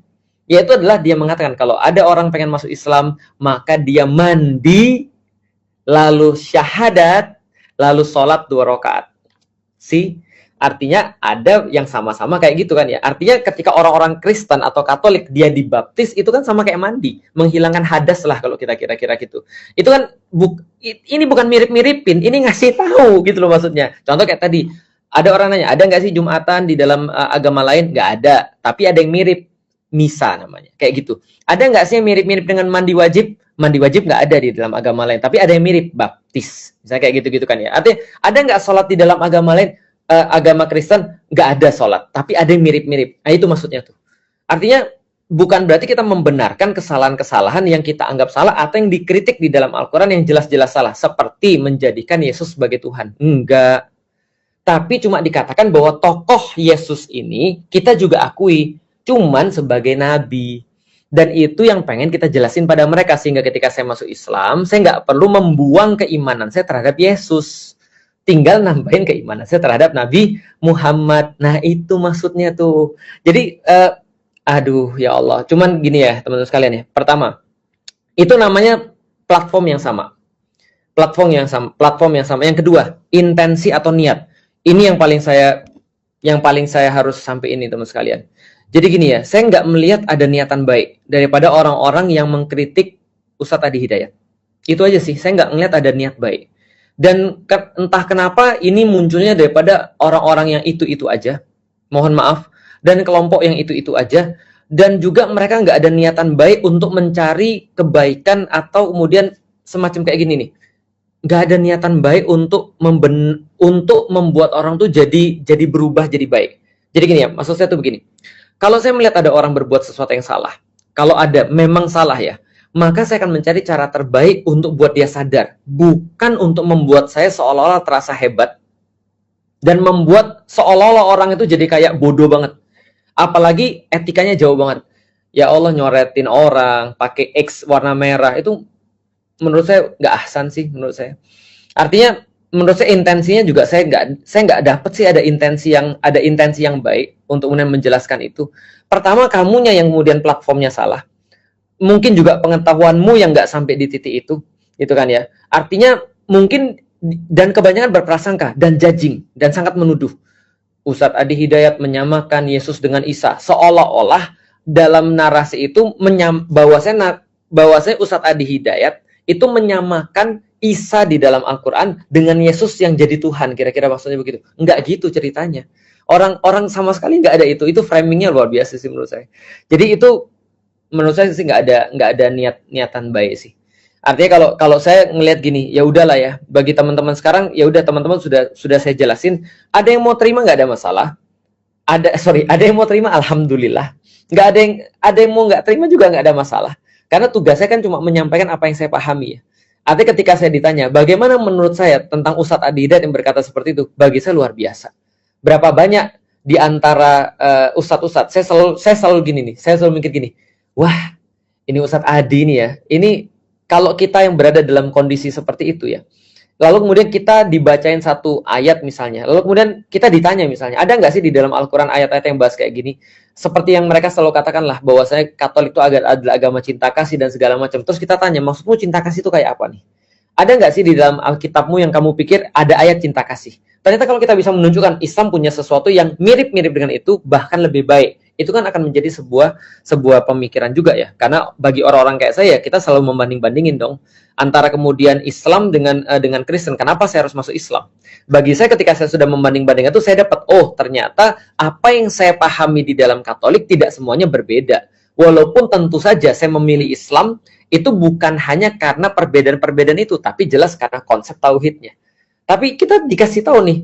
Speaker 1: Yaitu adalah dia mengatakan, kalau ada orang pengen masuk Islam, maka dia mandi, lalu syahadat, lalu sholat 2 rakaat. Artinya ada yang sama-sama kayak gitu kan ya. Artinya ketika orang-orang Kristen atau Katolik dia dibaptis itu kan sama kayak mandi, menghilangkan hadas lah kalau kita kira-kira gitu. Itu kan ini bukan mirip-miripin, ini ngasih tahu gitu loh maksudnya. Contoh kayak tadi, ada orang nanya, ada nggak sih Jumatan di dalam agama lain? Nggak ada, tapi ada yang mirip, misa namanya, kayak gitu. Ada nggak sih yang mirip-mirip dengan mandi wajib? Mandi wajib nggak ada di dalam agama lain, tapi ada yang mirip, baptis. Misalnya kayak gitu-gitu kan ya. Artinya ada nggak sholat di dalam agama lain? Agama Kristen nggak ada sholat, tapi ada yang mirip-mirip. Nah itu maksudnya tuh. Artinya bukan berarti kita membenarkan kesalahan-kesalahan yang kita anggap salah atau yang dikritik di dalam Al-Quran yang jelas-jelas salah. Seperti menjadikan Yesus sebagai Tuhan. Enggak. Tapi cuma dikatakan bahwa tokoh Yesus ini kita juga akui cuman sebagai nabi. Dan itu yang pengen kita jelasin pada mereka. Sehingga ketika saya masuk Islam, saya nggak perlu membuang keimanan saya terhadap Yesus. Tinggal nambahin keimanan saya terhadap Nabi Muhammad. Nah itu maksudnya tuh. Jadi, aduh ya Allah. Cuman gini ya teman-teman sekalian ya. Pertama, itu namanya platform yang sama. Platform yang sama. Yang kedua, intensi atau niat. Ini yang paling saya harus sampai ini teman sekalian. Jadi gini ya, saya nggak melihat ada niatan baik daripada orang-orang yang mengkritik Ustadz Adi Hidayat. Itu aja sih, saya nggak melihat ada niat baik. Dan entah kenapa ini munculnya daripada orang-orang yang itu-itu aja. Mohon maaf. Dan kelompok yang itu-itu aja. Dan juga mereka nggak ada niatan baik untuk mencari kebaikan atau kemudian semacam kayak gini nih. Nggak ada niatan baik untuk membuat orang tuh jadi berubah jadi baik. Jadi gini ya, maksud saya tuh begini. Kalau saya melihat ada orang berbuat sesuatu yang salah, kalau ada memang salah ya, maka saya akan mencari cara terbaik untuk buat dia sadar. Bukan untuk membuat saya seolah-olah terasa hebat dan membuat seolah-olah orang itu jadi kayak bodoh banget. Apalagi etikanya jauh banget. Ya Allah, nyoretin orang, pakai X warna merah, itu menurut saya nggak ahsan sih menurut saya. Artinya menurut saya intensinya juga saya nggak dapet sih ada intensi yang baik untuk kemudian menjelaskan itu. Pertama, kamunya yang kemudian platformnya salah. Mungkin juga pengetahuanmu yang nggak sampai di titik itu kan ya. Artinya mungkin dan kebanyakan berprasangka dan judging dan sangat menuduh. Ustadz Adi Hidayat menyamakan Yesus dengan Isa, seolah-olah dalam narasi itu bahwasanya Ustadz Adi Hidayat itu menyamakan Isa di dalam Al-Quran dengan Yesus yang jadi Tuhan. Kira-kira maksudnya begitu. Enggak gitu ceritanya. Orang-orang sama sekali nggak ada itu framingnya luar biasa sih menurut saya. Jadi itu menurut saya sih nggak ada niatan baik sih. Artinya kalau saya ngelihat gini, ya udahlah ya, bagi teman-teman sekarang ya udah teman-teman sudah saya jelasin, ada yang mau terima nggak ada masalah, ada yang mau terima alhamdulillah, nggak ada yang mau nggak terima juga nggak ada masalah, karena tugas saya kan cuma menyampaikan apa yang saya pahami ya. Artinya ketika saya ditanya bagaimana menurut saya tentang Ustadz Adi Hidayat yang berkata seperti itu, bagi saya luar biasa. Berapa banyak di antara ustadz-ustadz, saya selalu gini nih, saya selalu mikir gini, wah ini Ustadz Adi nih ya, ini kalau kita yang berada dalam kondisi seperti itu ya, lalu kemudian kita dibacain satu ayat misalnya, lalu kemudian kita ditanya misalnya, ada nggak sih di dalam Al-Quran ayat-ayat yang bahas kayak gini, seperti yang mereka selalu katakan lah, bahwasanya Katolik itu adalah agama cinta kasih dan segala macam. Terus kita tanya, maksudmu cinta kasih itu kayak apa nih? Ada nggak sih di dalam Alkitabmu yang kamu pikir ada ayat cinta kasih? Ternyata kalau kita bisa menunjukkan Islam punya sesuatu yang mirip-mirip dengan itu, bahkan lebih baik, itu kan akan menjadi sebuah pemikiran juga ya. Karena bagi orang-orang kayak saya, kita selalu membanding-bandingin dong antara kemudian Islam dengan Kristen. Kenapa saya harus masuk Islam? Bagi saya ketika saya sudah membanding-bandingkan itu, saya dapat, oh ternyata apa yang saya pahami di dalam Katolik tidak semuanya berbeda. Walaupun tentu saja saya memilih Islam itu bukan hanya karena perbedaan-perbedaan itu, tapi jelas karena konsep tauhidnya. Tapi kita dikasih tahu nih,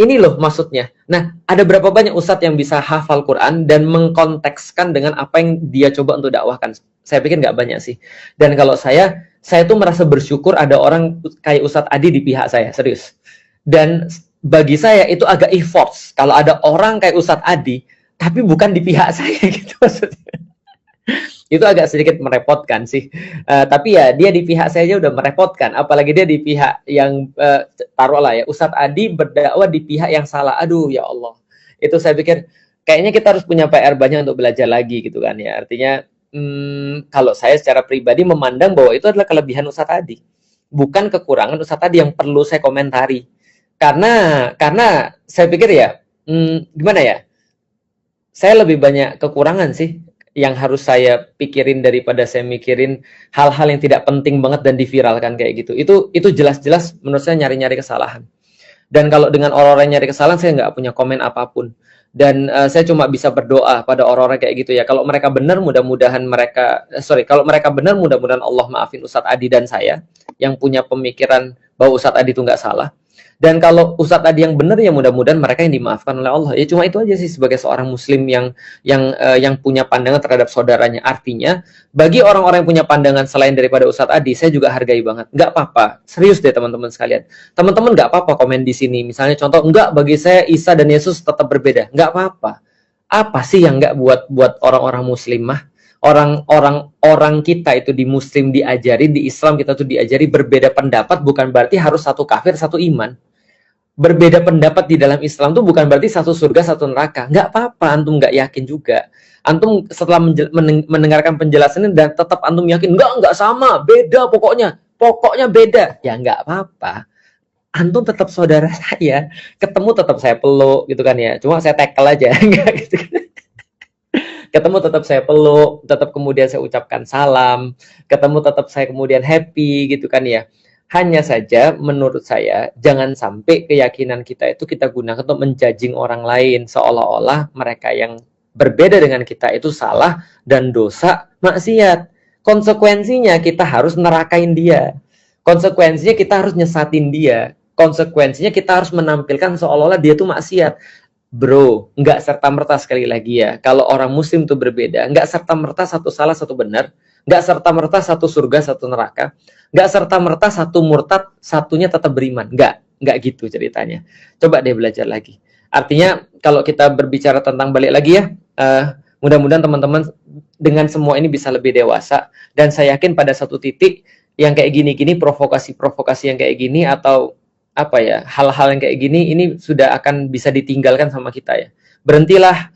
Speaker 1: ini loh maksudnya. Nah, ada berapa banyak ustadz yang bisa hafal Quran dan mengkontekskan dengan apa yang dia coba untuk dakwahkan? Saya pikir nggak banyak sih. Dan kalau saya tuh merasa bersyukur ada orang kayak Ustadz Adi di pihak saya, serius. Dan bagi saya itu agak efforts kalau ada orang kayak Ustadz Adi, tapi bukan di pihak saya gitu maksudnya. Itu agak sedikit merepotkan sih. Tapi ya dia di pihak saya aja udah merepotkan, apalagi dia di pihak yang taruhlah ya Ustadz Adi berdakwah di pihak yang salah. Aduh ya Allah. Itu saya pikir kayaknya kita harus punya PR banyak untuk belajar lagi gitu kan ya. Artinya kalau saya secara pribadi memandang bahwa itu adalah kelebihan Ustadz Adi, bukan kekurangan Ustadz Adi yang perlu saya komentari. Karena saya pikir ya gimana ya? Saya lebih banyak kekurangan sih yang harus saya pikirin daripada saya mikirin hal-hal yang tidak penting banget dan diviralkan kayak gitu. Itu jelas-jelas menurut saya nyari-nyari kesalahan. Dan kalau dengan orang-orang nyari kesalahan, saya nggak punya komen apapun. Dan saya cuma bisa berdoa pada orang-orang kayak gitu ya. Kalau mereka benar, mudah-mudahan kalau mereka benar, mudah-mudahan Allah maafin Ustadz Adi dan saya yang punya pemikiran bahwa Ustadz Adi itu nggak salah. Dan kalau Ustadz Adi yang benar, ya mudah-mudahan mereka yang dimaafkan oleh Allah. Ya cuma itu aja sih sebagai seorang Muslim yang punya pandangan terhadap saudaranya. Artinya bagi orang-orang yang punya pandangan selain daripada Ustadz Adi, saya juga hargai banget. Nggak apa-apa, serius deh teman-teman sekalian. Teman-teman nggak apa-apa komen di sini. Misalnya contoh, nggak, bagi saya Isa dan Yesus tetap berbeda. Nggak apa-apa. Apa sih yang nggak buat orang-orang Muslim mah? Orang kita itu di Muslim diajari, di Islam kita tuh diajari berbeda pendapat bukan berarti harus satu kafir satu iman. Berbeda pendapat di dalam Islam tuh bukan berarti satu surga satu neraka. Nggak apa-apa antum nggak yakin juga. Antum setelah mendengarkan penjelasannya dan tetap antum yakin nggak sama, beda pokoknya beda, ya nggak apa-apa. Antum tetap saudara saya, ketemu tetap saya peluk gitu kan ya. Cuma saya tackle aja, enggak gitu. Ketemu tetap saya peluk, tetap kemudian saya ucapkan salam, ketemu tetap saya kemudian happy gitu kan ya. Hanya saja menurut saya jangan sampai keyakinan kita itu kita gunakan untuk menjudging orang lain seolah-olah mereka yang berbeda dengan kita itu salah dan dosa maksiat. Konsekuensinya kita harus nerakain dia. Konsekuensinya kita harus nyesatin dia. Konsekuensinya kita harus menampilkan seolah-olah dia tuh maksiat. Bro, nggak serta-merta sekali lagi ya. Kalau orang Muslim tuh berbeda, nggak serta-merta satu salah satu benar, nggak serta-merta satu surga satu neraka, nggak serta-merta satu murtad satunya tetap beriman. Nggak gitu ceritanya. Coba deh belajar lagi. Artinya kalau kita berbicara tentang balik lagi ya, mudah-mudahan teman-teman dengan semua ini bisa lebih dewasa. Dan saya yakin pada satu titik yang kayak gini-gini, provokasi-provokasi yang kayak gini atau apa ya, hal-hal yang kayak gini ini sudah akan bisa ditinggalkan sama kita ya. Berhentilah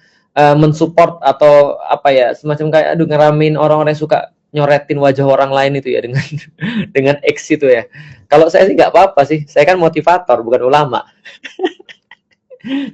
Speaker 1: mensupport atau apa ya, semacam kayak aduh ngeramein orang-orang yang suka nyoretin wajah orang lain itu ya dengan dengan X itu ya. Kalau saya sih nggak apa-apa sih, saya kan motivator bukan ulama.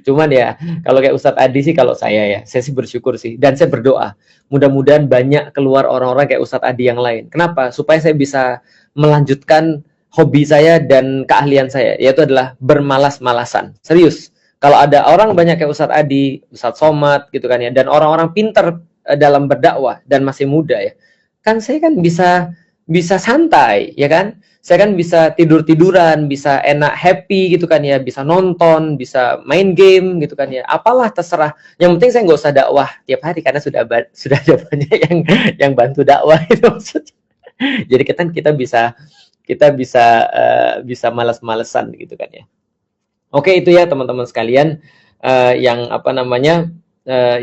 Speaker 1: Cuman ya kalau kayak Ustadz Adi sih, kalau saya sih bersyukur sih dan saya berdoa mudah-mudahan banyak keluar orang-orang kayak Ustadz Adi yang lain. Kenapa? Supaya saya bisa melanjutkan hobi saya dan keahlian saya, yaitu adalah bermalas-malasan. Serius, Kalau ada orang banyak kayak Ustadz Adi, Ustadz Somad gitu kan ya, dan orang-orang pinter dalam berdakwah dan masih muda ya, kan saya kan bisa santai ya kan, saya kan bisa tidur-tiduran, bisa enak happy gitu kan ya, bisa nonton, bisa main game gitu kan ya, apalah terserah. Yang penting saya nggak usah dakwah tiap hari karena sudah ada banyak yang bantu dakwah itu maksudnya. Jadi kita bisa malas-malesan gitu kan ya. Oke, itu ya teman-teman sekalian, yang apa namanya,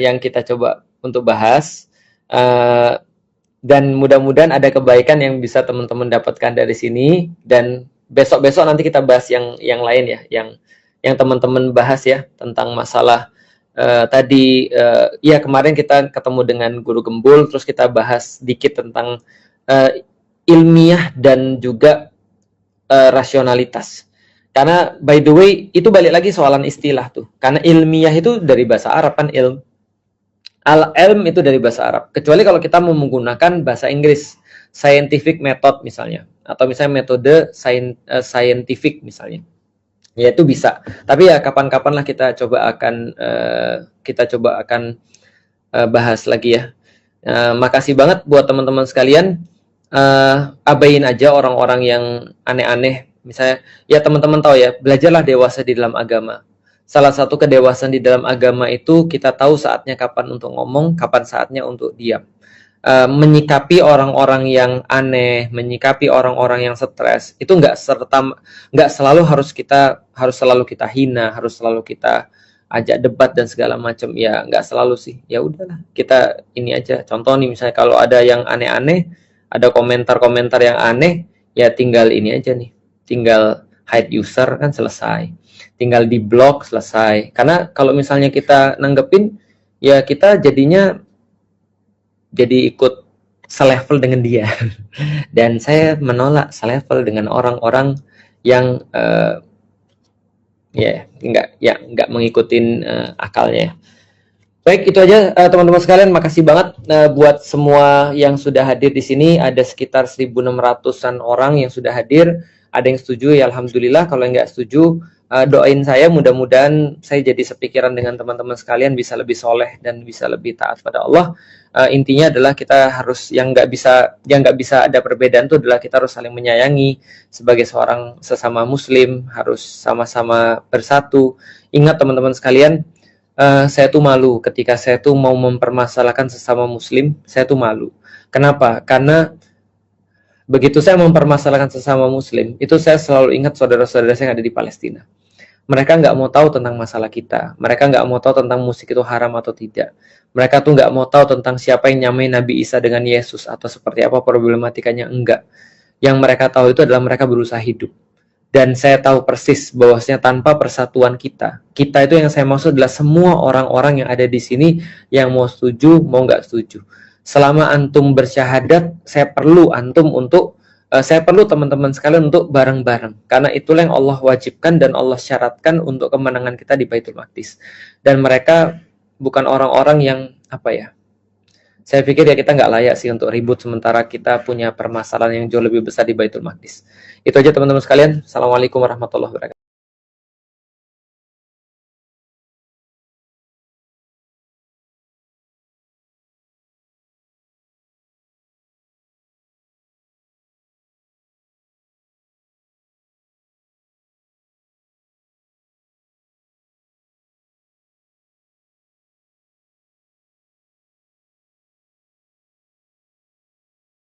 Speaker 1: yang kita coba untuk bahas, dan mudah-mudahan ada kebaikan yang bisa teman-teman dapatkan dari sini. Dan besok-besok nanti kita bahas yang lain ya, yang teman-teman bahas ya tentang masalah tadi. Ya kemarin kita ketemu dengan Guru Gembul, terus kita bahas dikit tentang ilmiah dan juga rasionalitas. Karena by the way itu balik lagi soalan istilah tuh. Karena ilmiah itu dari bahasa Arab kan, al-ilm itu dari bahasa Arab. Kecuali kalau kita mau menggunakan bahasa Inggris, scientific method misalnya, atau misalnya metode scientific misalnya. Ya itu bisa. Tapi ya kapan-kapan lah kita coba akan bahas lagi ya. Makasih banget buat teman-teman sekalian. Abain aja orang-orang yang aneh-aneh. Misalnya, ya teman-teman tahu ya, belajarlah dewasa di dalam agama. Salah satu kedewasaan di dalam agama itu kita tahu saatnya kapan untuk ngomong, kapan saatnya untuk diam. Menyikapi orang-orang yang aneh, menyikapi orang-orang yang stres, itu nggak selalu harus selalu kita hina, harus selalu kita ajak debat dan segala macam. Ya nggak selalu sih. Ya udahlah, kita ini aja. Contoh nih, misalnya kalau ada yang aneh-aneh, ada komentar-komentar yang aneh, ya tinggal ini aja nih, tinggal hide user kan selesai, tinggal di blok selesai. Karena kalau misalnya kita nanggepin, ya kita jadinya jadi ikut selevel dengan dia. Dan saya menolak selevel dengan orang-orang yang nggak ngikutin akalnya. Baik, itu aja teman-teman sekalian. Makasih banget buat semua yang sudah hadir di sini. Ada sekitar 1.600-an orang yang sudah hadir. Ada yang setuju ya alhamdulillah. Kalau yang nggak setuju, doain saya mudah-mudahan saya jadi sepikiran dengan teman-teman sekalian, bisa lebih soleh dan bisa lebih taat pada Allah. Intinya adalah kita harus yang nggak bisa ada perbedaan itu adalah kita harus saling menyayangi sebagai seorang sesama Muslim, harus sama-sama bersatu. Ingat teman-teman sekalian, saya tuh malu ketika saya tuh mau mempermasalahkan sesama Muslim. Saya tuh malu. Kenapa? Karena begitu saya mempermasalahkan sesama Muslim, itu saya selalu ingat saudara-saudara saya yang ada di Palestina. Mereka nggak mau tahu tentang masalah kita. Mereka nggak mau tahu tentang musik itu haram atau tidak. Mereka tuh nggak mau tahu tentang siapa yang nyamain Nabi Isa dengan Yesus atau seperti apa problematikanya. Enggak. Yang mereka tahu itu adalah mereka berusaha hidup. Dan saya tahu persis bahwasanya tanpa persatuan kita itu yang saya maksud adalah semua orang-orang yang ada di sini yang mau setuju, mau nggak setuju. Selama antum bersyahadat, saya perlu teman-teman sekalian untuk bareng-bareng. Karena itulah yang Allah wajibkan dan Allah syaratkan untuk kemenangan kita di Baitul Maqdis. Dan mereka bukan orang-orang yang saya pikir ya kita nggak layak sih untuk ribut sementara kita punya permasalahan yang jauh lebih besar di Baitul Maqdis. Itu aja teman-teman sekalian. Assalamualaikum warahmatullahi wabarakatuh.